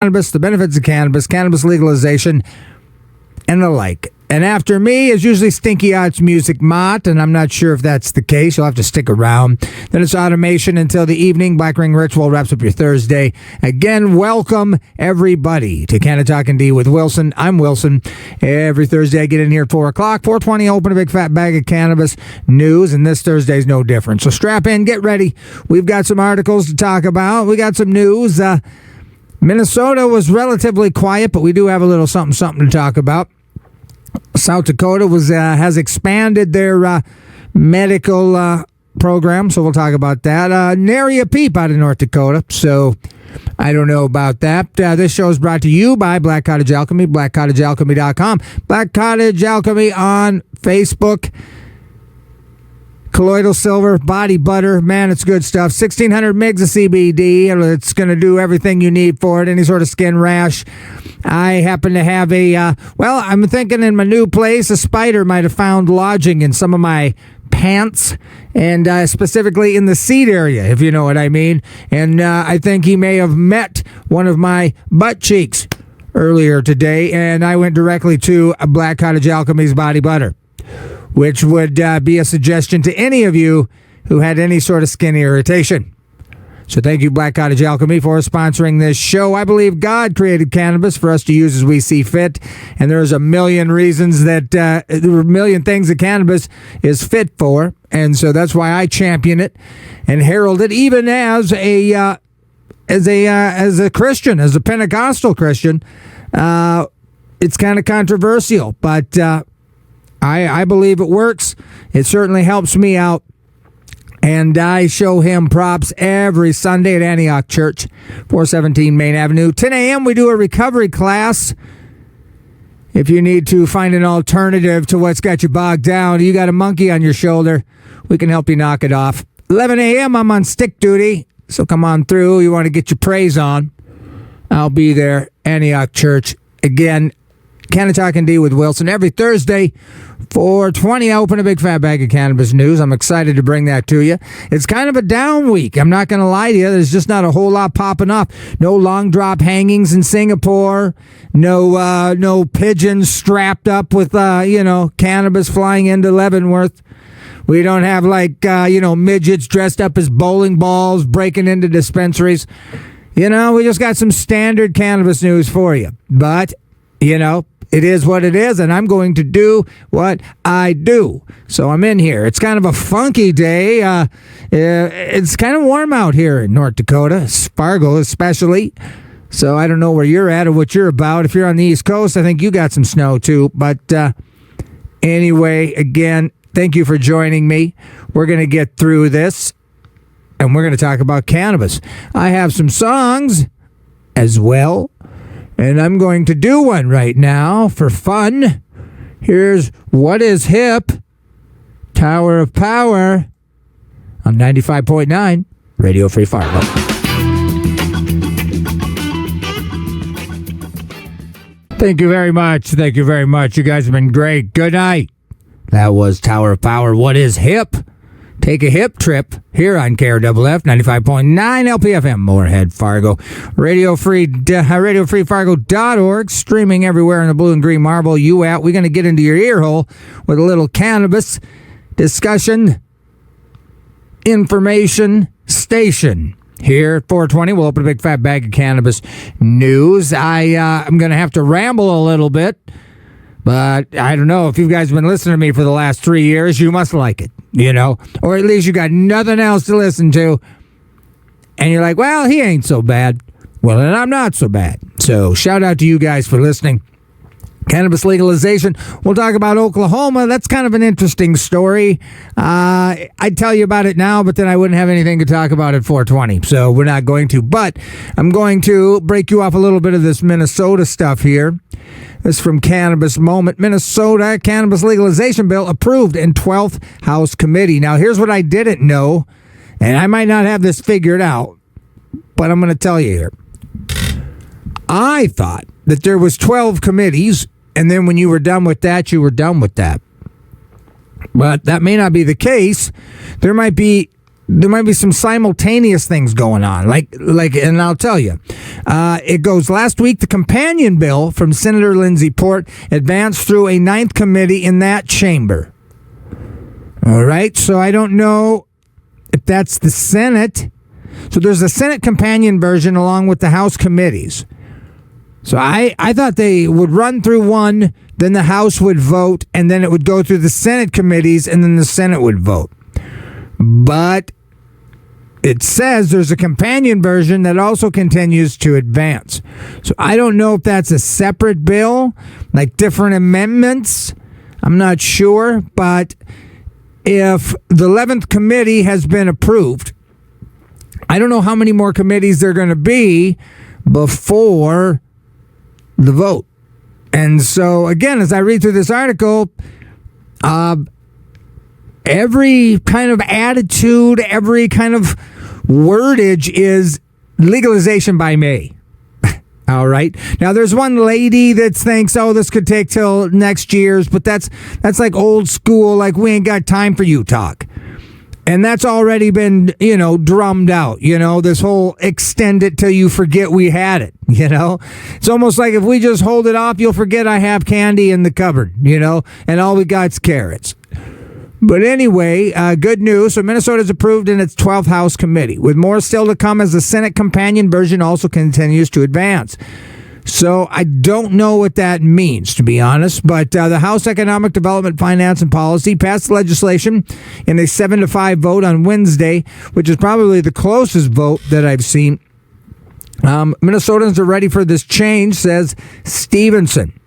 cannabis, the benefits of cannabis legalization, and the like. And after me is usually Stinky Arts Music Mott, and I'm not sure if that's the case. You'll have to stick around. Then it's Automation until the evening. Black Ring Ritual wraps up your Thursday. Again, welcome everybody to Canna-Talk ND with Wilson. I'm Wilson. Every Thursday I get in here at 4 o'clock. 4:20, open a big fat bag of cannabis news, and this Thursday's no different. So strap in, get ready. We've got some articles to talk about. We got some news. Minnesota was relatively quiet, but we do have a little something to talk about. South Dakota has expanded their medical program, so we'll talk about that. Nary a peep out of North Dakota, so I don't know about that. This show is brought to you by Black Cottage Alchemy, blackcottagealchemy.com, Black Cottage Alchemy on Facebook. Colloidal silver, body butter, man, it's good stuff. 1,600 mgs of CBD. It's going to do everything you need for it. Any sort of skin rash. I happen to have I'm thinking in my new place, a spider might have found lodging in some of my pants, and specifically in the seat area, if you know what I mean. And I think he may have met one of my butt cheeks earlier today, and I went directly to Black Cottage Alchemy's body butter, which would be a suggestion to any of you who had any sort of skin irritation. So thank you, Black Cottage Alchemy, for sponsoring this show. I believe God created cannabis for us to use as we see fit, and there's a million reasons that there are a million things that cannabis is fit for, and so that's why I champion it and herald it, even as a Christian, as a Pentecostal Christian. It's kind of controversial, but I believe it works. It certainly helps me out. And I show him props every Sunday at Antioch Church, 417 Main Avenue. 10 a.m. we do a recovery class. If you need to find an alternative to what's got you bogged down, you got a monkey on your shoulder, we can help you knock it off. 11 a.m. I'm on stick duty, so come on through. You want to get your praise on, I'll be there. Antioch Church. Again, Canna-Talk ND with Wilson every Thursday. 4:20, I open a big fat bag of cannabis news. I'm excited to bring that to you. It's kind of a down week. I'm not going to lie to you. There's just not a whole lot popping up. No long drop hangings in Singapore. No pigeons strapped up with cannabis flying into Leavenworth. We don't have midgets dressed up as bowling balls breaking into dispensaries. We just got some standard cannabis news for you. But it is what it is, and I'm going to do what I do. So I'm in here. It's kind of a funky day. It's kind of warm out here in North Dakota, Fargo especially. So I don't know where you're at or what you're about. If you're on the East Coast, I think you got some snow too. But anyway, again, thank you for joining me. We're going to get through this, and we're going to talk about cannabis. I have some songs as well. And I'm going to do one right now for fun. Here's What Is Hip, Tower of Power, on 95.9 Radio Free Fargo. Thank you very much. Thank you very much. You guys have been great. Good night. That was Tower of Power, What Is Hip. Take a hip trip here on KRFF 95.9 LPFM, Moorhead, Fargo. RadioFreeFargo.org, streaming everywhere in the blue and green marble. We're going to get into your ear hole with a little cannabis discussion information station. Here at 420, we'll open a big fat bag of cannabis news. I'm going to have to ramble a little bit, but I don't know. If you guys have been listening to me for the last 3 years, you must like it. Or at least you got nothing else to listen to. And you're like, well, he ain't so bad. Well, then I'm not so bad. So shout out to you guys for listening. Cannabis legalization. We'll talk about Oklahoma. That's kind of an interesting story. I'd tell you about it now, but then I wouldn't have anything to talk about at 420. So we're not going to. But I'm going to break you off a little bit of this Minnesota stuff here. This is from Cannabis Moment. Minnesota cannabis legalization bill approved in 12th House Committee. Now, here's what I didn't know, and I might not have this figured out, but I'm going to tell you here. I thought that there was 12 committees, and then when you were done with that, you were done with that. But that may not be the case. There might be some simultaneous things going on. Like, and I'll tell you, It goes, last week, the companion bill from Senator Lindsey Port advanced through a ninth committee in that chamber. All right, so I don't know if that's the Senate. So there's a Senate companion version along with the House committees. So I thought they would run through one, then the House would vote, and then it would go through the Senate committees, and then the Senate would vote. But it says there's a companion version that also continues to advance. So I don't know if that's a separate bill, like different amendments. I'm not sure. But if the 11th committee has been approved, I don't know how many more committees there are going to be before the vote. And so, again, as I read through this article, every kind of attitude, every kind of wordage is legalization by May. All right. Now, there's one lady that thinks, oh, this could take till next year's, but that's like old school, like we ain't got time for you talk. And that's already been, drummed out, this whole extend it till you forget we had it, It's almost like if we just hold it off, you'll forget I have candy in the cupboard, and all we got's carrots. But anyway, good news. So Minnesota's approved in its 12th House committee, with more still to come as the Senate companion version also continues to advance. So I don't know what that means, to be honest, but the House Economic Development, Finance, and Policy passed legislation in a 7-5 vote on Wednesday, which is probably the closest vote that I've seen. Minnesotans are ready for this change, says Stevenson.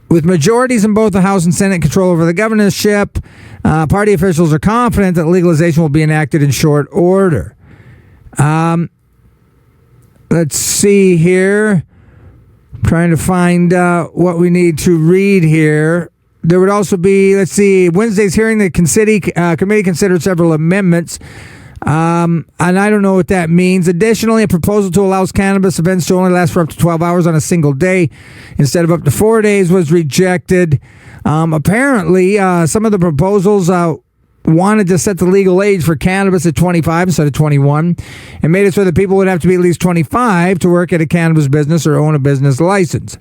With majorities in both the House and Senate control over the governorship, party officials are confident that legalization will be enacted in short order. Let's see here. I'm trying to find what we need to read here. There would also be, Wednesday's hearing, the committee considered several amendments. And I don't know what that means. Additionally, a proposal to allow cannabis events to only last for up to 12 hours on a single day instead of up to 4 days was rejected. Apparently, some of the proposals wanted to set the legal age for cannabis at 25 instead of 21 and made it so that people would have to be at least 25 to work at a cannabis business or own a business license.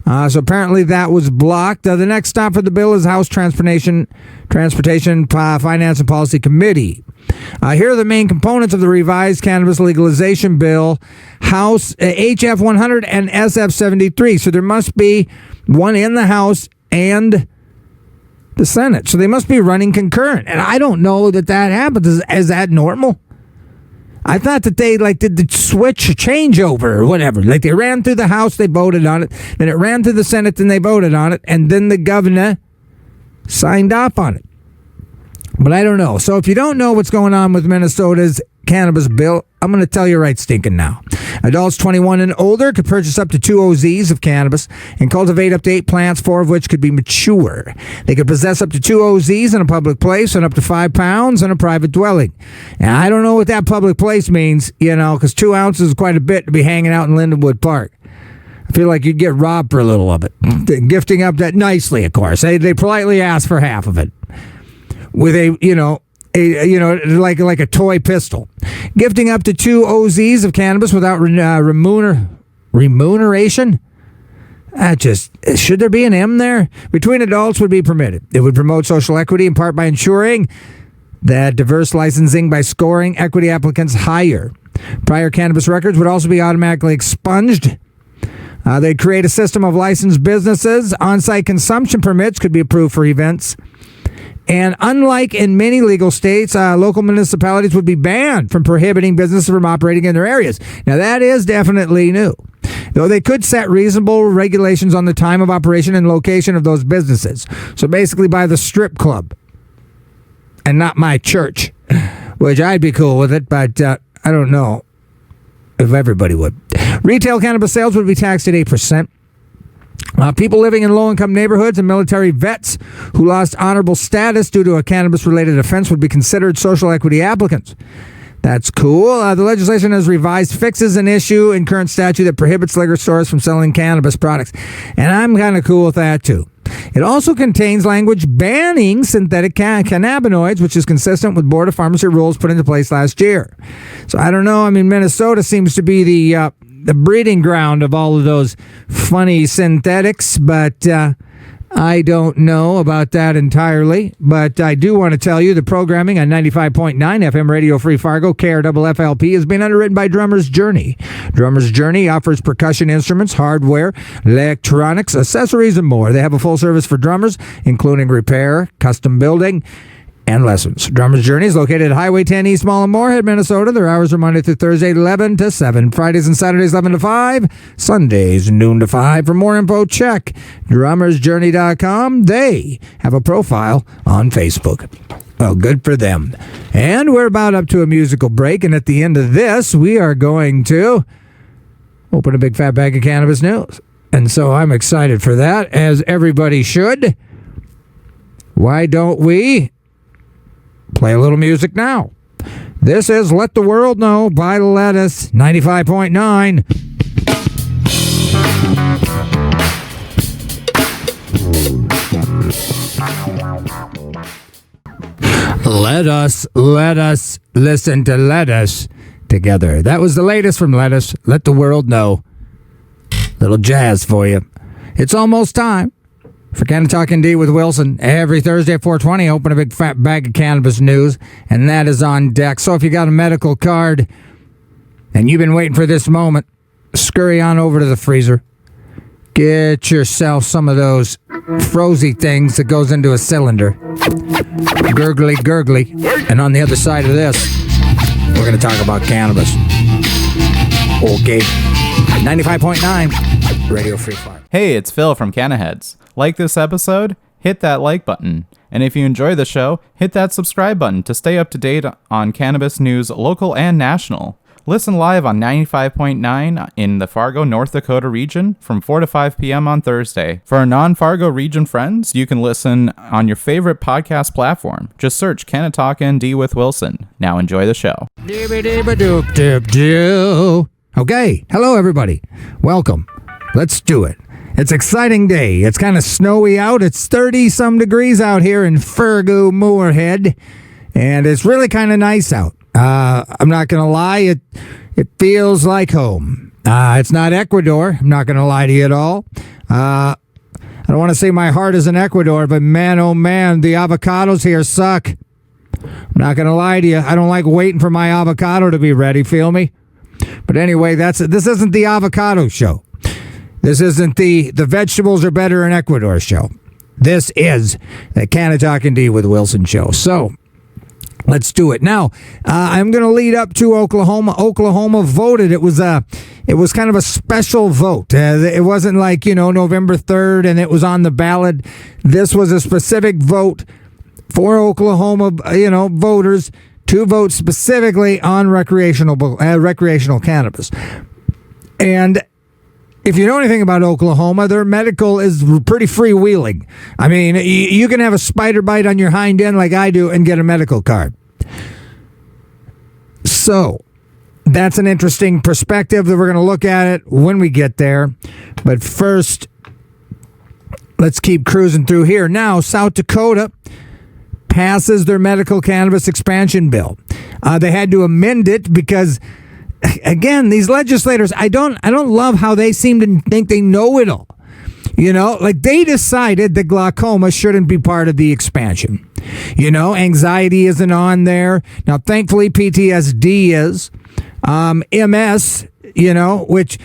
So apparently that was blocked. The next stop for the bill is House Transportation, Finance, and Policy Committee. Here are the main components of the revised cannabis legalization bill, House HF 100 and SF 73. So there must be one in the House and the Senate. So they must be running concurrent. And I don't know that happens. Is that normal? I thought that they did the switch changeover or whatever. Like they ran through the House, they voted on it. Then it ran through the Senate, then they voted on it. And then the governor signed off on it. But I don't know. So if you don't know what's going on with Minnesota's cannabis bill, I'm going to tell you right stinking now. Adults 21 and older could purchase up to 2 OZs of cannabis and cultivate up to 8 plants, 4 of which could be mature. They could possess up to 2 OZs in a public place and up to 5 pounds in a private dwelling. And I don't know what that public place means, because 2 ounces is quite a bit to be hanging out in Lindenwood Park. I feel like you'd get robbed for a little of it. Gifting up that nicely, of course. They politely ask for half of it. With like a toy pistol. Gifting up to 2 OZs of cannabis without remuneration? Should there be an M there? Between adults would be permitted. It would promote social equity in part by ensuring that diverse licensing by scoring equity applicants higher. Prior cannabis records would also be automatically expunged. They'd create a system of licensed businesses. On-site consumption permits could be approved for events. And unlike in many legal states, local municipalities would be banned from prohibiting businesses from operating in their areas. Now, that is definitely new. Though they could set reasonable regulations on the time of operation and location of those businesses. So basically by the strip club and not my church, which I'd be cool with it, but I don't know if everybody would. Retail cannabis sales would be taxed at 8%. People living in low-income neighborhoods and military vets who lost honorable status due to a cannabis-related offense would be considered social equity applicants. That's cool. The legislation has revised fixes an issue in current statute that prohibits liquor stores from selling cannabis products. And I'm kind of cool with that, too. It also contains language banning synthetic cannabinoids, which is consistent with Board of Pharmacy rules put into place last year. So I don't know. I mean, Minnesota seems to be the breeding ground of all of those funny synthetics, but I don't know about that entirely. But I do want to tell you the programming on 95.9 FM Radio Free Fargo, KRFFLP, has been underwritten by Drummer's Journey. Drummer's Journey offers percussion instruments, hardware, electronics, accessories, and more. They have a full service for drummers, including repair, custom building, and lessons. Drummer's Journey is located at Highway 10 East Mall in Moorhead, Minnesota. Their hours are Monday through Thursday, 11 to 7. Fridays and Saturdays, 11 to 5. Sundays, noon to 5. For more info, check drummersjourney.com. They have a profile on Facebook. Well, good for them. And we're about up to a musical break, and at the end of this, we are going to open a big fat bag of cannabis news. And so I'm excited for that, as everybody should. Why don't we play a little music now? This is Let the World Know by Lettuce, 95.9. Let us listen to Lettuce together. That was the latest from Lettuce. Let the World Know. Little jazz for you. It's almost time for Canna-Talk ND with Wilson. Every Thursday at 4:20, open a big fat bag of cannabis news, and that is on deck. So if you got a medical card and you've been waiting for this moment, scurry on over to the freezer. Get yourself some of those frozy things that goes into a cylinder. Gurgly, gurgly. And on the other side of this, we're going to talk about cannabis. Okay. 95.9 Radio Free Fargo. Hey, it's Phil from Canna-Heads. Like this episode? Hit that like button. And if you enjoy the show, hit that subscribe button to stay up to date on cannabis news, local and national. Listen live on 95.9 in the Fargo, North Dakota region from 4 to 5 p.m. on Thursday. For our non-Fargo region friends, you can listen on your favorite podcast platform. Just search Canna-Talk ND with Wilson. Now enjoy the show. Okay, hello everybody. Welcome. Let's do it. It's an exciting day. It's kind of snowy out. It's 30-some degrees out here in Fargo, Moorhead, and it's really kind of nice out. I'm not going to lie, it feels like home. It's not Ecuador. I'm not going to lie to you at all. I don't want to say my heart is in Ecuador, but man, oh man, the avocados here suck. I'm not going to lie to you. I don't like waiting for my avocado to be ready, feel me? But anyway, this isn't the avocado show. This isn't the vegetables are better in Ecuador show. This is the Canna-Talk ND with Wilson show. So let's do it. Now, I'm going to lead up to Oklahoma. Oklahoma voted. It was kind of a special vote. It wasn't like, November 3rd and it was on the ballot. This was a specific vote for Oklahoma, voters to vote specifically on recreational cannabis. And if you know anything about Oklahoma, their medical is pretty freewheeling. I mean, you can have a spider bite on your hind end like I do and get a medical card. So that's an interesting perspective that we're going to look at it when we get there. But first, let's keep cruising through here. Now, South Dakota passes their medical cannabis expansion bill. They had to amend it because, again, these legislators, I don't love how they seem to think they know it all. Like they decided that glaucoma shouldn't be part of the expansion. Anxiety isn't on there. Now, thankfully, PTSD is. MS, which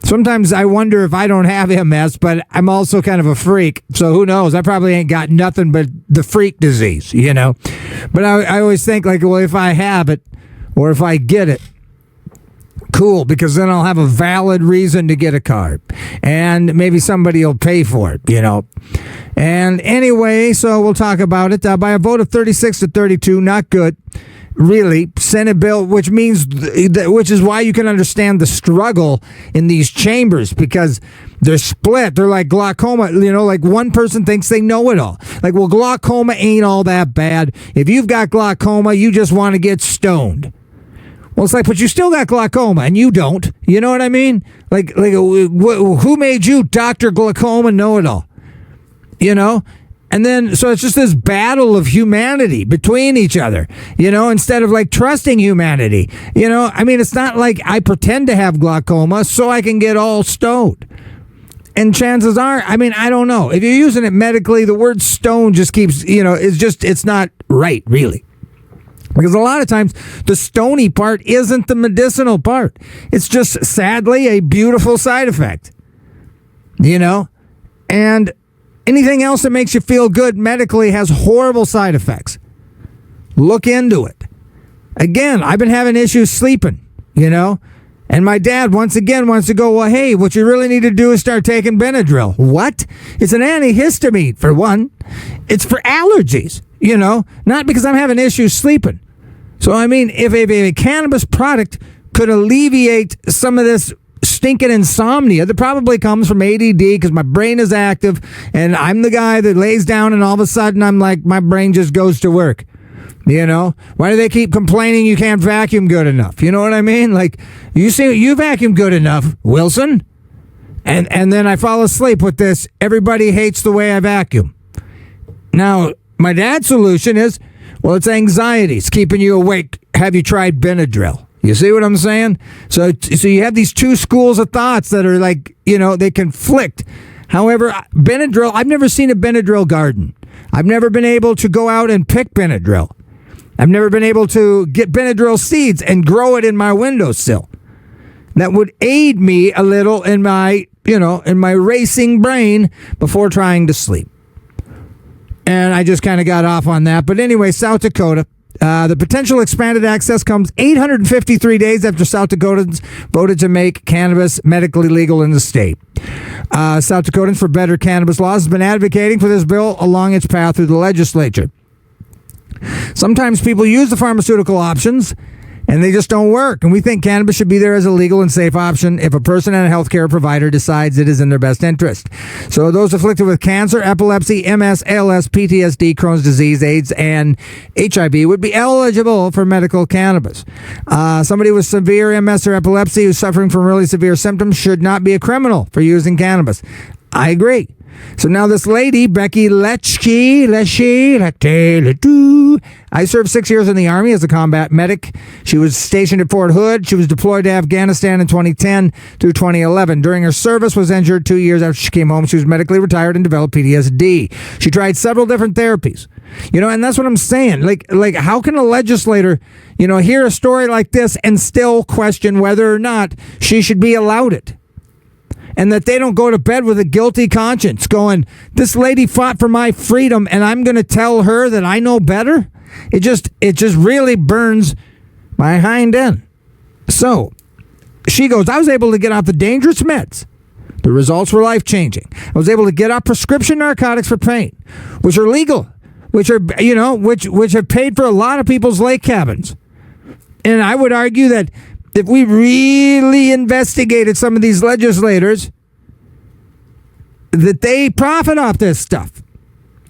sometimes I wonder if I don't have MS, but I'm also kind of a freak. So who knows? I probably ain't got nothing but the freak disease, But I always think like, well, if I have it or if I get it, cool, because then I'll have a valid reason to get a card. And maybe somebody will pay for it, And anyway, so we'll talk about it. By a vote of 36 to 32, not good. Really, Senate bill, which is why you can understand the struggle in these chambers, because they're split. They're like glaucoma, like one person thinks they know it all. Like, well, glaucoma ain't all that bad. If you've got glaucoma, you just want to get stoned. Well, it's like, but you still got glaucoma, and you don't. You know what I mean? Like who made you Dr. Glaucoma know-it-all? you know? And then, so it's just this battle of humanity between each other, you know, instead of like trusting humanity. You know, I mean, it's not like I pretend to have glaucoma so I can get all stoned. And chances are, I mean, I don't know. If you're using it medically, the word stone just keeps, you know, it's not right, really. Because a lot of times, the stony part isn't the medicinal part. It's just, sadly, a beautiful side effect. You know? And anything else that makes you feel good medically has horrible side effects. Look into it. Again, I've been having issues sleeping, you know? And my dad, once again, wants to go, well, hey, what you really need to do is start taking Benadryl. What? It's an antihistamine, for one. It's for allergies, you know, not because I'm having issues sleeping. So, I mean, if a cannabis product could alleviate some of this stinking insomnia that probably comes from ADD because my brain is active and I'm the guy that lays down and all of a sudden I'm like, my brain just goes to work. You know, why do they keep complaining you can't vacuum good enough? You know what I mean? Like, you see, you vacuum good enough, Wilson. And then I fall asleep with this, everybody hates the way I vacuum. Now, my dad's solution is, well, it's anxiety. It's keeping you awake. Have you tried Benadryl? You see what I'm saying? So you have these two schools of thoughts that are like, you know, they conflict. However, Benadryl, I've never seen a Benadryl garden. I've never been able to go out and pick Benadryl. I've never been able to get Benadryl seeds and grow it in my windowsill. That would aid me a little in my, you know, in my racing brain before trying to sleep. And I just kind of got off on that. But anyway, South Dakota, the potential expanded access comes 853 days after South Dakotans voted to make cannabis medically legal in the state. South Dakotans for Better Cannabis Laws has been advocating for this bill along its path through the legislature. Sometimes people use the pharmaceutical options and they just don't work. And we think cannabis should be there as a legal and safe option if a person and a healthcare provider decides it is in their best interest. So those afflicted with cancer, epilepsy, MS, ALS, PTSD, Crohn's disease, AIDS, and HIV would be eligible for medical cannabis. Somebody with severe MS or epilepsy who's suffering from really severe symptoms should not be a criminal for using cannabis. I agree. So now this lady, Becky Lecce, I served 6 years in the Army as a combat medic. She was stationed at Fort Hood. She was deployed to Afghanistan in 2010 through 2011. During her service, was injured 2 years after she came home. She was medically retired and developed PTSD. She tried several different therapies. You know, and that's what I'm saying. Like, how can a legislator, you know, hear a story like this and still question whether or not she should be allowed it? And that they don't go to bed with a guilty conscience going, this lady fought for my freedom and I'm going to tell her that I know better? It just really burns my hind end. So she goes, I was able to get off the dangerous meds. The results were life-changing. I was able to get off prescription narcotics for pain, which are legal, which are, you know, which have paid for a lot of people's lake cabins. And I would argue that if we really investigated some of these legislators, that they profit off this stuff.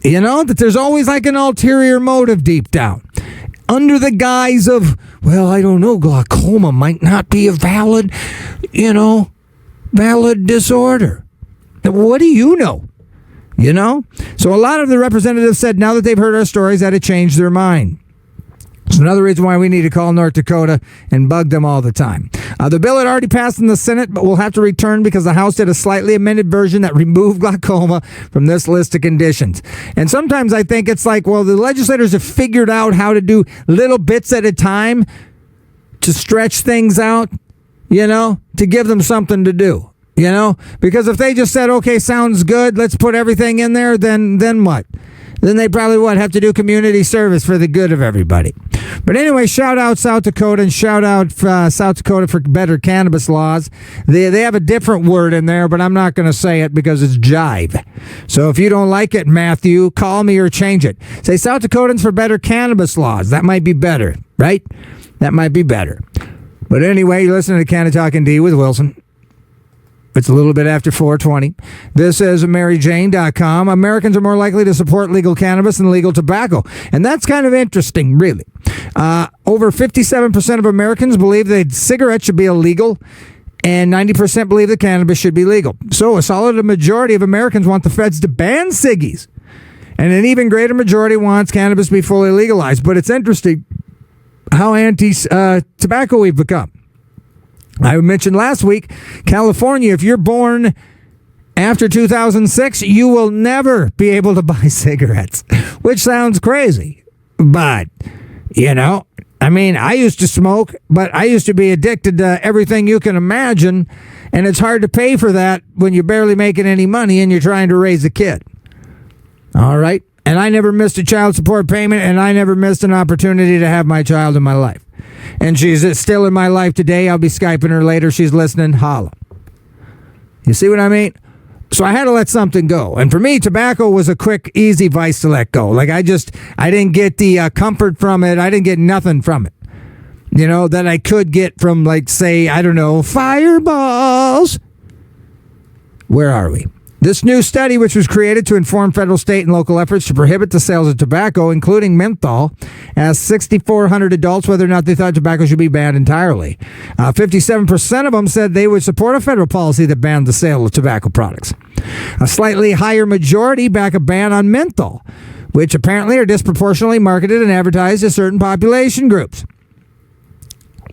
You know, that there's always like an ulterior motive deep down. Under the guise of, well, I don't know, glaucoma might not be a valid disorder. What do you know? You know? So a lot of the representatives said now that they've heard our stories that it changed their mind. It's another reason why we need to call North Dakota and bug them all the time. The bill had already passed in the Senate, but will have to return because the House did a slightly amended version that removed glaucoma from this list of conditions. And sometimes I think it's like, well, the legislators have figured out how to do little bits at a time to stretch things out, you know, to give them something to do, you know? Because if they just said, okay, sounds good, let's put everything in there, then what? Then they probably have to do community service for the good of everybody. But anyway, shout out South Dakota and shout out South Dakota for Better Cannabis Laws. They have a different word in there, but I'm not going to say it because it's jive. So if you don't like it, Matthew, call me or change it. Say South Dakotans for Better Cannabis Laws. That might be better, right? That might be better. But anyway, you're listening to Canna-Talk ND with Wilson. It's a little bit after 4:20. This is MaryJane.com. Americans are more likely to support legal cannabis than legal tobacco. And that's kind of interesting, really. Over 57% of Americans believe that cigarettes should be illegal. and 90% believe that cannabis should be legal. So a solid majority of Americans want the feds to ban ciggies, and an even greater majority wants cannabis to be fully legalized. But it's interesting how anti-tobacco we've become. I mentioned last week, California, if you're born after 2006, you will never be able to buy cigarettes, which sounds crazy. But, I used to smoke, but I used to be addicted to everything you can imagine, and it's hard to pay for that when you're barely making any money and you're trying to raise a kid. All right? And I never missed a child support payment, and I never missed an opportunity to have my child in my life. And she's still in my life today. I'll be Skyping her later. She's listening. Holla. You see what I mean? So I had to let something go. And for me, tobacco was a quick, easy vice to let go. Like I didn't get the comfort from it. I didn't get nothing from it. That I could get from, like, say, I don't know, fireballs. Where are we? This new study, which was created to inform federal, state, and local efforts to prohibit the sales of tobacco, including menthol, asked 6,400 adults whether or not they thought tobacco should be banned entirely. 57% of them said they would support a federal policy that banned the sale of tobacco products. A slightly higher majority back a ban on menthol, which apparently are disproportionately marketed and advertised to certain population groups.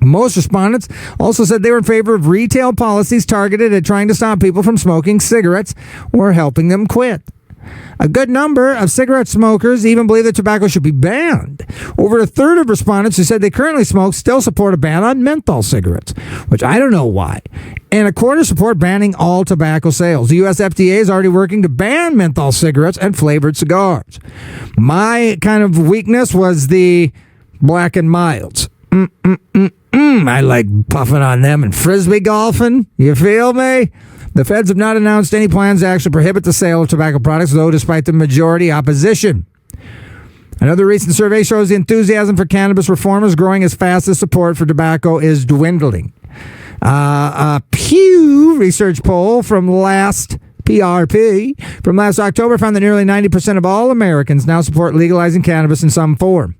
Most respondents also said they were in favor of retail policies targeted at trying to stop people from smoking cigarettes or helping them quit. A good number of cigarette smokers even believe that tobacco should be banned. Over a third of respondents who said they currently smoke still support a ban on menthol cigarettes, which I don't know why. And a quarter support banning all tobacco sales. The U.S. FDA is already working to ban menthol cigarettes and flavored cigars. My kind of weakness was the Black and Milds. I like puffing on them and frisbee golfing. You feel me? The feds have not announced any plans to actually prohibit the sale of tobacco products, though, despite the majority opposition. Another recent survey shows the enthusiasm for cannabis reform is growing as fast as support for tobacco is dwindling. A Pew Research poll from PRP from last October found that nearly 90% of all Americans now support legalizing cannabis in some form.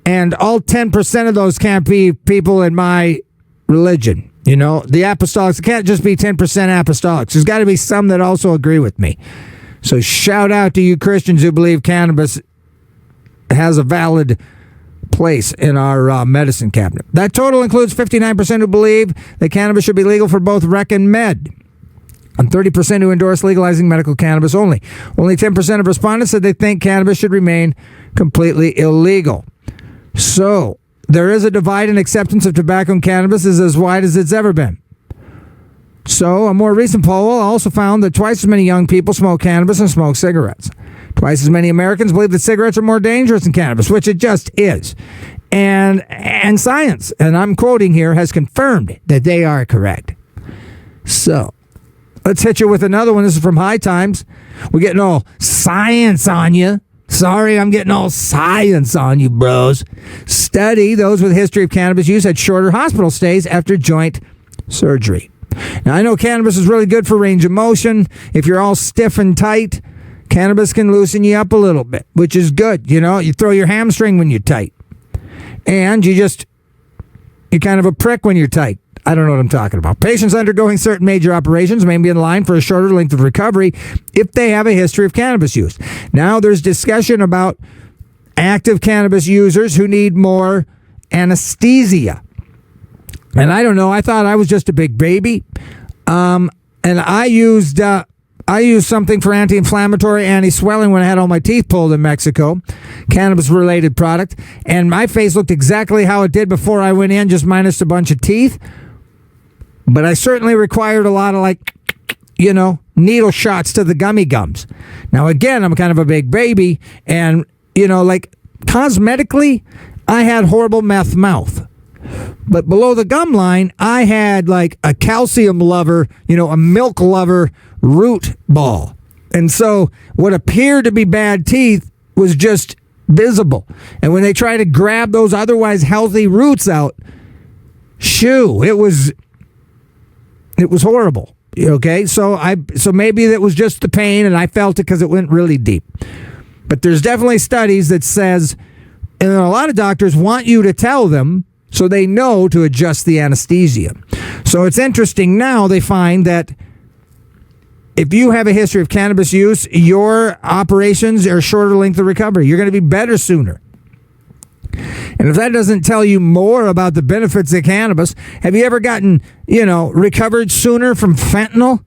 And all 10% of those can't be people in my religion. The apostolics. It can't just be 10% apostolics. There's got to be some that also agree with me. So shout out to you Christians who believe cannabis has a valid place in our medicine cabinet. That total includes 59% who believe that cannabis should be legal for both rec and med, and 30% who endorse legalizing medical cannabis only. Only 10% of respondents said they think cannabis should remain completely illegal. So, there is a divide in acceptance of tobacco and cannabis is as wide as it's ever been. So, a more recent poll also found that twice as many young people smoke cannabis and smoke cigarettes. Twice as many Americans believe that cigarettes are more dangerous than cannabis, which it just is. And science, and I'm quoting here, has confirmed that they are correct. So, let's hit you with another one. This is from High Times. We're getting all science on you. Sorry, I'm getting all science on you, bros. Study, those with a history of cannabis use had shorter hospital stays after joint surgery. Now, I know cannabis is really good for range of motion. If you're all stiff and tight, cannabis can loosen you up a little bit, which is good. You throw your hamstring when you're tight. And you're kind of a prick when you're tight. I don't know what I'm talking about. Patients undergoing certain major operations may be in line for a shorter length of recovery if they have a history of cannabis use. Now there's discussion about active cannabis users who need more anesthesia. And I don't know. I thought I was just a big baby. And I used something for anti-inflammatory, anti-swelling when I had all my teeth pulled in Mexico. Cannabis-related product. And my face looked exactly how it did before I went in, just minus a bunch of teeth. But I certainly required a lot of needle shots to the gummy gums. Now, again, I'm kind of a big baby. And, cosmetically, I had horrible meth mouth. But below the gum line, I had a calcium lover, a milk lover root ball. And so what appeared to be bad teeth was just visible. And when they try to grab those otherwise healthy roots out, it was horrible. Okay, so maybe that was just the pain, and I felt it because it went really deep. But there's definitely studies that says, and a lot of doctors want you to tell them so they know to adjust the anesthesia. So it's interesting now they find that if you have a history of cannabis use, your operations are shorter length of recovery. You're going to be better sooner. And if that doesn't tell you more about the benefits of cannabis, have you ever gotten, recovered sooner from fentanyl?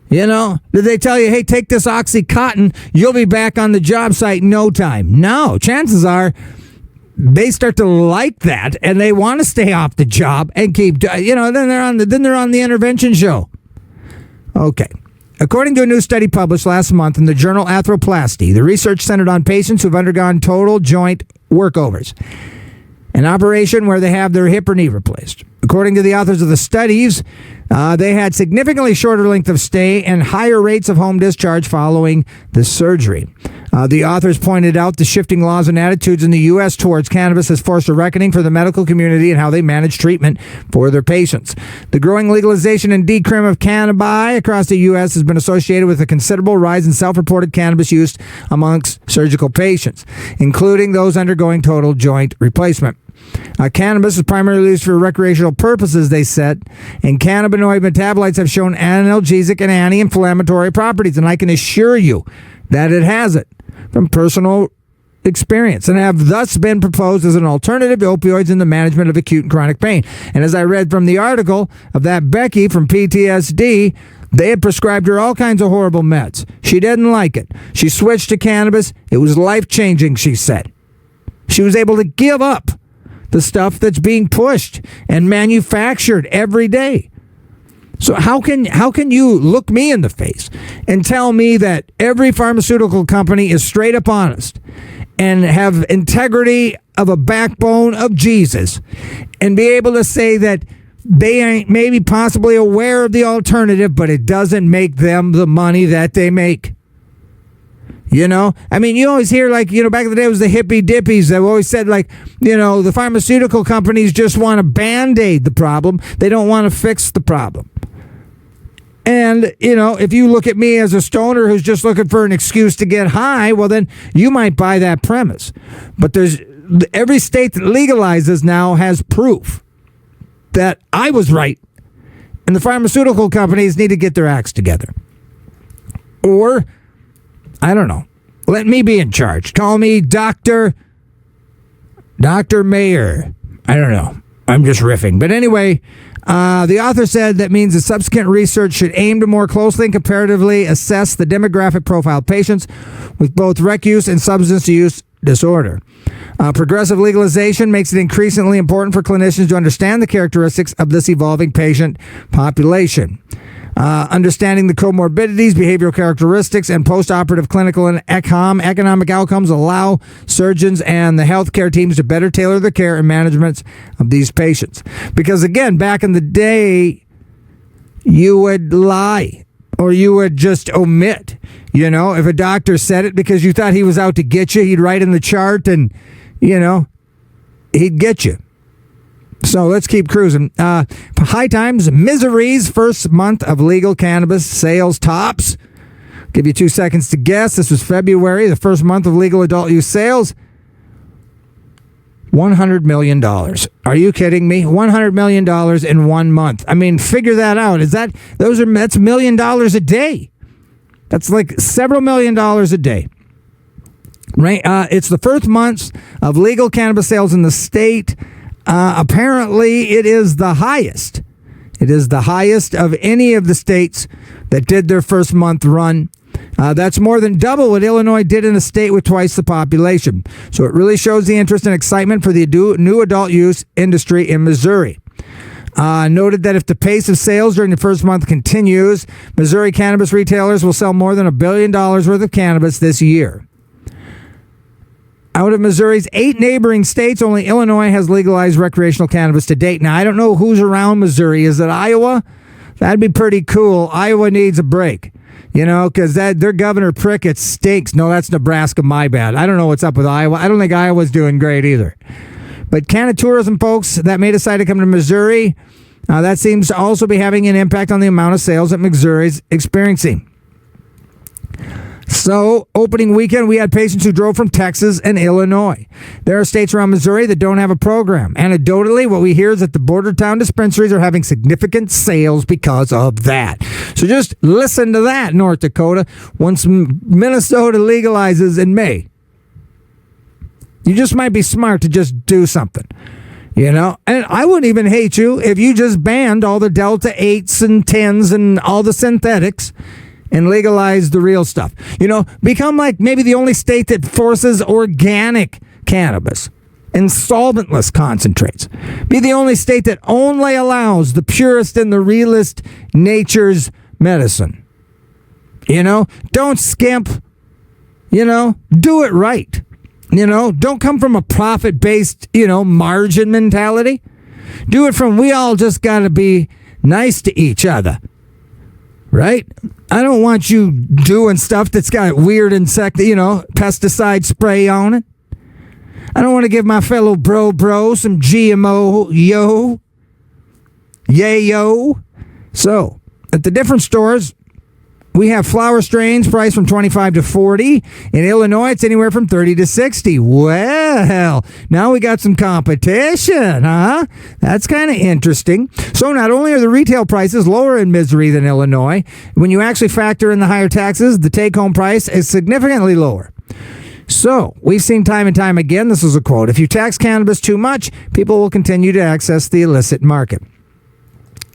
Did they tell you, hey, take this Oxycontin, you'll be back on the job site in no time? No, chances are they start to like that and they want to stay off the job and keep, then they're on the intervention show. Okay. According to a new study published last month in the journal Arthroplasty, the research centered on patients who've undergone total joint workovers, an operation where they have their hip or knee replaced. According to the authors of the studies, they had significantly shorter length of stay and higher rates of home discharge following the surgery. The authors pointed out the shifting laws and attitudes in the U.S. towards cannabis has forced a reckoning for the medical community and how they manage treatment for their patients. The growing legalization and decrim of cannabis across the U.S. has been associated with a considerable rise in self-reported cannabis use amongst surgical patients, including those undergoing total joint replacement. Cannabis is primarily used for recreational purposes, they said, and cannabinoid metabolites have shown analgesic and anti-inflammatory properties, and I can assure you that it has it from personal experience and have thus been proposed as an alternative to opioids in the management of acute and chronic pain. And as I read from the article of that Becky from PTSD, they had prescribed her all kinds of horrible meds. She didn't like it. She switched to cannabis. It was life-changing, she said. She was able to give up the stuff that's being pushed and manufactured every day. So how can you look me in the face and tell me that every pharmaceutical company is straight up honest and have integrity of a backbone of Jesus and be able to say that they ain't maybe possibly aware of the alternative, but it doesn't make them the money that they make? You always hear back in the day it was the hippy dippies that always said the pharmaceutical companies just want to band-aid the problem. They don't want to fix the problem. And, if you look at me as a stoner who's just looking for an excuse to get high, well, then you might buy that premise. But every state that legalizes now has proof that I was right. And the pharmaceutical companies need to get their acts together. Or, I don't know, let me be in charge. Call me Dr. Mayer. I don't know. I'm just riffing. But anyway, the author said that means that subsequent research should aim to more closely and comparatively assess the demographic profile of patients with both rec use and substance use disorder. Progressive legalization makes it increasingly important for clinicians to understand the characteristics of this evolving patient population. Understanding the comorbidities, behavioral characteristics, and post-operative clinical and economic outcomes allow surgeons and the healthcare teams to better tailor the care and management of these patients. Because again, back in the day, you would lie or you would just omit. If a doctor said it because you thought he was out to get you, he'd write in the chart and, he'd get you. So let's keep cruising. High Times, Missouri's first month of legal cannabis sales tops. Give you 2 seconds to guess. This was February, the first month of legal adult use sales. $100 million. Are you kidding me? $100 million in 1 month. I mean, figure that out. That's $1 million a day. That's like several $1 million a day. Right? It's the first month of legal cannabis sales in the state. Apparently, it is the highest. It is the highest of any of the states that did their first month run. That's more than double what Illinois did in a state with twice the population. So it really shows the interest and excitement for the new adult use industry in Missouri. Noted that if the pace of sales during the first month continues, Missouri cannabis retailers will sell more than $1 billion worth of cannabis this year. Out of Missouri's 8 neighboring states, only Illinois has legalized recreational cannabis to date. Now, I don't know who's around Missouri. Is it Iowa? That'd be pretty cool. Iowa needs a break, because their Governor Prickett stinks. No, that's Nebraska. My bad. I don't know what's up with Iowa. I don't think Iowa's doing great either. But Canna-Tourism folks that may decide to come to Missouri, that seems to also be having an impact on the amount of sales that Missouri's experiencing. So, opening weekend, we had patients who drove from Texas and Illinois. There are states around Missouri that don't have a program. Anecdotally, what we hear is that the border town dispensaries are having significant sales because of that. So just listen to that, North Dakota. Once Minnesota legalizes in May, you just might be smart to just do something. You know, and I wouldn't even hate you if you just banned all the Delta 8s and 10s and all the synthetics and legalize the real stuff. You know, become like maybe the only state that forces organic cannabis and solventless concentrates. Be the only state that only allows the purest and the realest nature's medicine. You know, don't skimp. You know, do it right. You know, don't come from a profit-based, margin mentality. Do it from we all just got to be nice to each other. Right? I don't want you doing stuff that's got weird pesticide spray on it. I don't want to give my fellow bro some GMO yayo. So, at the different stores, we have flower strains priced from $25 to $40. In Illinois, it's anywhere from $30 to $60. Well, now we got some competition, huh? That's kind of interesting. So not only are the retail prices lower in Missouri than Illinois, when you actually factor in the higher taxes, the take-home price is significantly lower. So, we've seen time and time again, this is a quote, if you tax cannabis too much, people will continue to access the illicit market.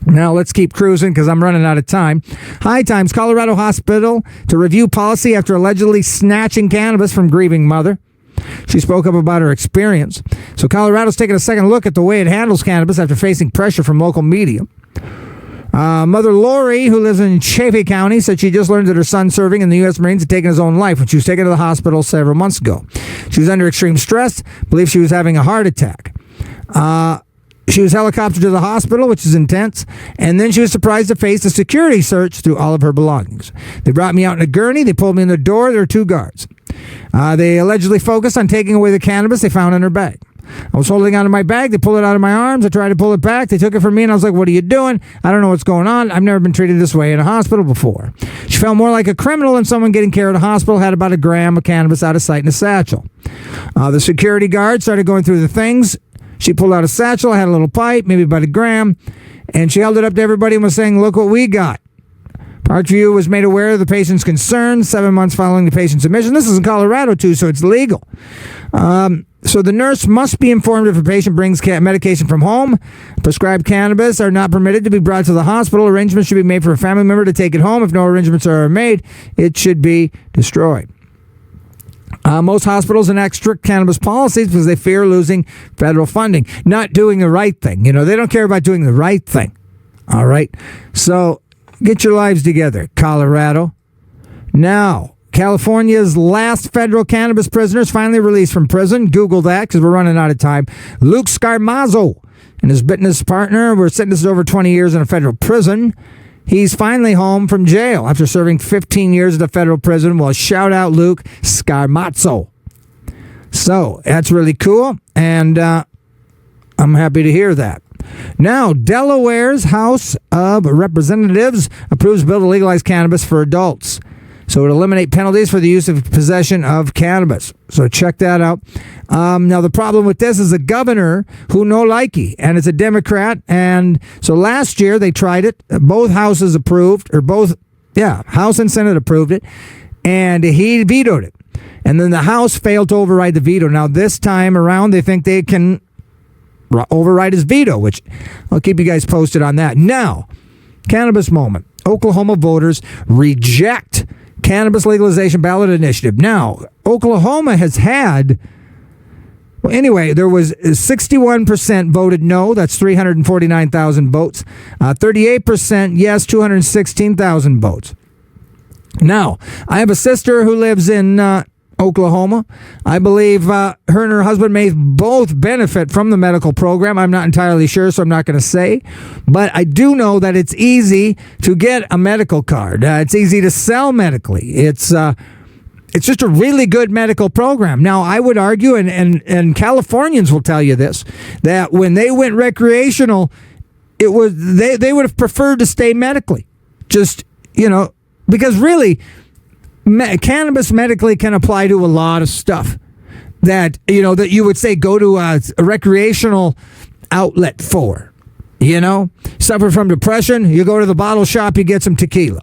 Now, let's keep cruising because I'm running out of time. High Times, Colorado hospital to review policy after allegedly snatching cannabis from grieving mother. She spoke up about her experience. So Colorado's taking a second look at the way it handles cannabis after facing pressure from local media. Mother Lori, who lives in Chaffee County, said she just learned that her son serving in the U.S. Marines had taken his own life when she was taken to the hospital several months ago. She was under extreme stress, believed she was having a heart attack. She was helicoptered to the hospital, which is intense, and then she was surprised to face a security search through all of her belongings. They brought me out in a gurney. They pulled me in the door. There were 2 guards. They allegedly focused on taking away the cannabis they found in her bag. I was holding onto my bag. They pulled it out of my arms. I tried to pull it back. They took it from me, and I was like, what are you doing? I don't know what's going on. I've never been treated this way in a hospital before. She felt more like a criminal than someone getting care at a hospital, had about a gram of cannabis out of sight in a satchel. The security guard started going through the things. She pulled out a satchel, had a little pipe, maybe about a gram, and she held it up to everybody and was saying, look what we got. Parkview was made aware of the patient's concerns 7 months following the patient's admission. This is in Colorado, too, so it's legal. So the nurse must be informed if a patient brings medication from home. Prescribed cannabis are not permitted to be brought to the hospital. Arrangements should be made for a family member to take it home. If no arrangements are made, it should be destroyed. Most hospitals enact strict cannabis policies because they fear losing federal funding, not doing the right thing. They don't care about doing the right thing. All right. So get your lives together, Colorado. Now, California's last federal cannabis prisoner is finally released from prison. Google that because we're running out of time. Luke Scarmazzo and his business partner were sentenced to over 20 years in a federal prison. He's finally home from jail after serving 15 years at a federal prison. Well, shout out Luke Scarmazzo. So, that's really cool, and I'm happy to hear that. Now, Delaware's House of Representatives approves bill to legalize cannabis for adults. So it would eliminate penalties for the use of possession of cannabis. So check that out. Now, the problem with this is the governor who no likey, and it's a Democrat. And so last year they tried it. Both houses approved, House and Senate approved it, and he vetoed it. And then the House failed to override the veto. Now, this time around, they think they can override his veto, which I'll keep you guys posted on that. Now, cannabis moment. Oklahoma voters reject cannabis legalization ballot initiative. Now, Oklahoma has had, there was 61% voted no. That's 349,000 votes. 38% yes, 216,000 votes. Now, I have a sister who lives in Oklahoma. I believe her and her husband may both benefit from the medical program. I'm not entirely sure, so I'm not going to say. But I do know that it's easy to get a medical card. It's easy to sell medically. It's just a really good medical program. Now, I would argue, and Californians will tell you this, that when they went recreational, it was they would have preferred to stay medically. Just, because really, cannabis medically can apply to a lot of stuff that, that you would say go to a recreational outlet for. Suffer from depression, you go to the bottle shop, you get some tequila.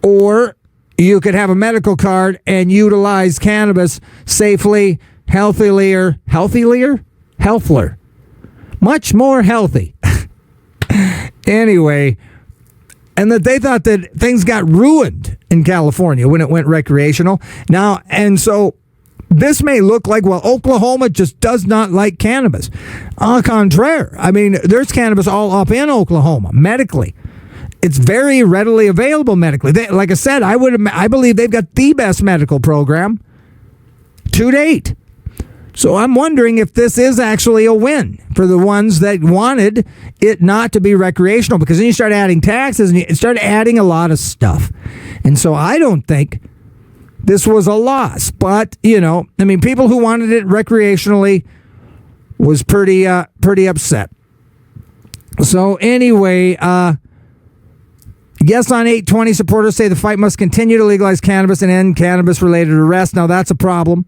Or you could have a medical card and utilize cannabis safely, healthier, much more healthy. Anyway, and that they thought that things got ruined in California when it went recreational. Now, and so this may look like, well, Oklahoma just does not like cannabis. Au contraire. I mean, there's cannabis all up in Oklahoma, medically. It's very readily available medically. Like I said, I believe they've got the best medical program to date. So I'm wondering if this is actually a win for the ones that wanted it not to be recreational, because then you start adding taxes and you start adding a lot of stuff. And so I don't think this was a loss. But, people who wanted it recreationally was pretty upset. So anyway, Yes on 820 supporters say the fight must continue to legalize cannabis and end cannabis-related arrests. Now, that's a problem.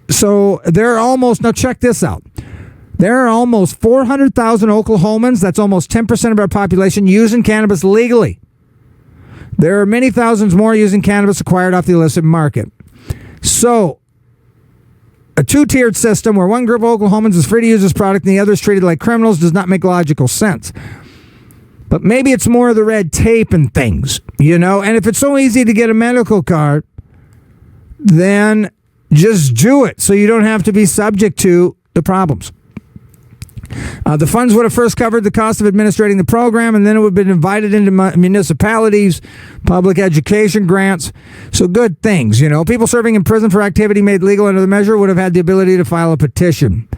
So they're almost, now check this out. There are almost 400,000 Oklahomans, that's almost 10% of our population, using cannabis legally. There are many thousands more using cannabis acquired off the illicit market. So, a two-tiered system where one group of Oklahomans is free to use this product and the other is treated like criminals does not make logical sense. But maybe it's more of the red tape and things, And if it's so easy to get a medical card, then just do it so you don't have to be subject to the problems. The funds would have first covered the cost of administrating the program, and then it would have been divided into municipalities, public education grants. So good things, People serving in prison for activity made legal under the measure would have had the ability to file a petition.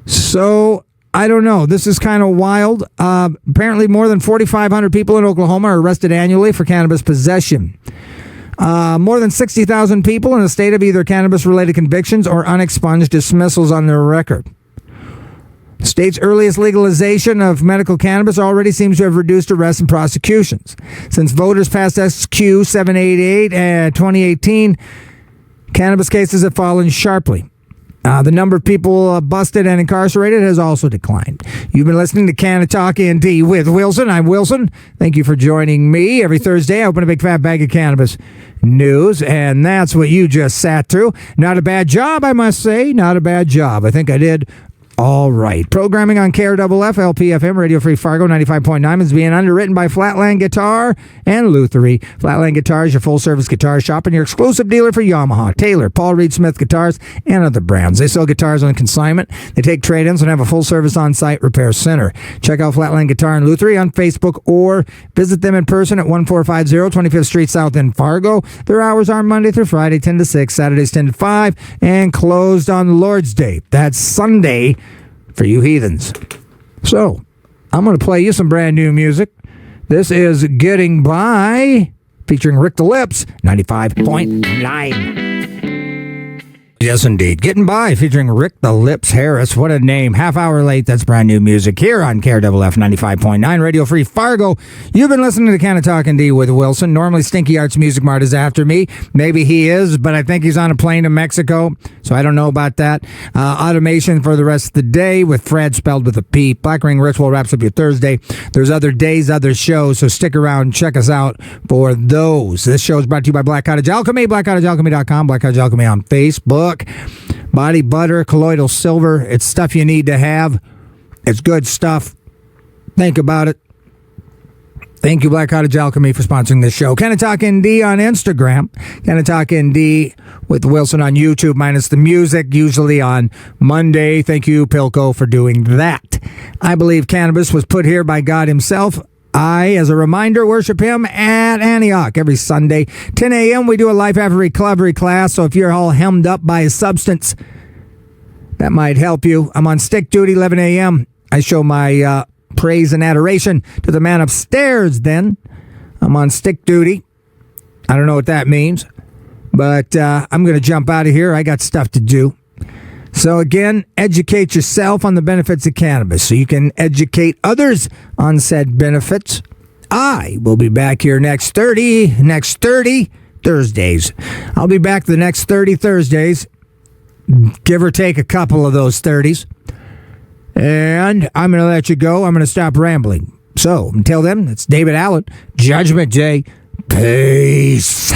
So I don't know. This is kind of wild. Apparently more than 4,500 people in Oklahoma are arrested annually for cannabis possession. More than 60,000 people in the state have either cannabis-related convictions or unexpunged dismissals on their record. The state's earliest legalization of medical cannabis already seems to have reduced arrests and prosecutions. Since voters passed SQ 788 in 2018, cannabis cases have fallen sharply. The number of people busted and incarcerated has also declined. You've been listening to Canna-Talk ND with Wilson. I'm Wilson. Thank you for joining me. Every Thursday, I open a big fat bag of cannabis news, and that's what you just sat through. Not a bad job, I must say. Not a bad job. I think I did all right. Programming on KRFF, LPFM, Radio Free Fargo, 95.9 is being underwritten by Flatland Guitar and Luthery. Flatland Guitar is your full-service guitar shop and your exclusive dealer for Yamaha, Taylor, Paul Reed Smith guitars, and other brands. They sell guitars on consignment. They take trade-ins and have a full-service on-site repair center. Check out Flatland Guitar and Luthery on Facebook or visit them in person at 1450 25th Street South in Fargo. Their hours are Monday through Friday, 10 to 6, Saturdays 10 to 5, and closed on Lord's Day. That's Sunday for you heathens. So, I'm going to play you some brand new music. This is Getting By, featuring Rick the Lips, 95.9. Yes, indeed. Getting By, featuring Rick the Lips Harris. What a name. Half hour late. That's brand new music here on KRFF 95.9, Radio Free Fargo. You've been listening to Canna-Talk ND with Wilson. Normally, Stinky Arts Music Mart is after me. Maybe he is, but I think he's on a plane to Mexico, so I don't know about that. Automation for the rest of the day with Fred, spelled with a P. Black Ring Ritual wraps up your Thursday. There's other days, other shows, so stick around and check us out for those. This show is brought to you by Black Cottage Alchemy, blackcottagealchemy.com, Black Cottage Alchemy on Facebook. Body butter, colloidal silver. It's stuff you need to have. It's good stuff. Think about it. Thank you, Black Cottage Alchemy, for sponsoring this show. Canna-Talk ND on Instagram. Canna-Talk ND with Wilson on YouTube, minus the music, usually on Monday. Thank you, Pilco, for doing that. I believe cannabis was put here by God himself. I, as a reminder, worship him at Antioch every Sunday. 10 a.m., we do a Life After Recovery class, so if you're all hemmed up by a substance, that might help you. I'm on stick duty, 11 a.m. I show my praise and adoration to the man upstairs then. I'm on stick duty. I don't know what that means, but I'm going to jump out of here. I got stuff to do. So again, educate yourself on the benefits of cannabis so you can educate others on said benefits. I will be back here next 30 Thursdays. I'll be back the next 30 Thursdays, give or take a couple of those 30s. And I'm going to let you go. I'm going to stop rambling. So, until then, it's David Allen, Judgment Day. Peace.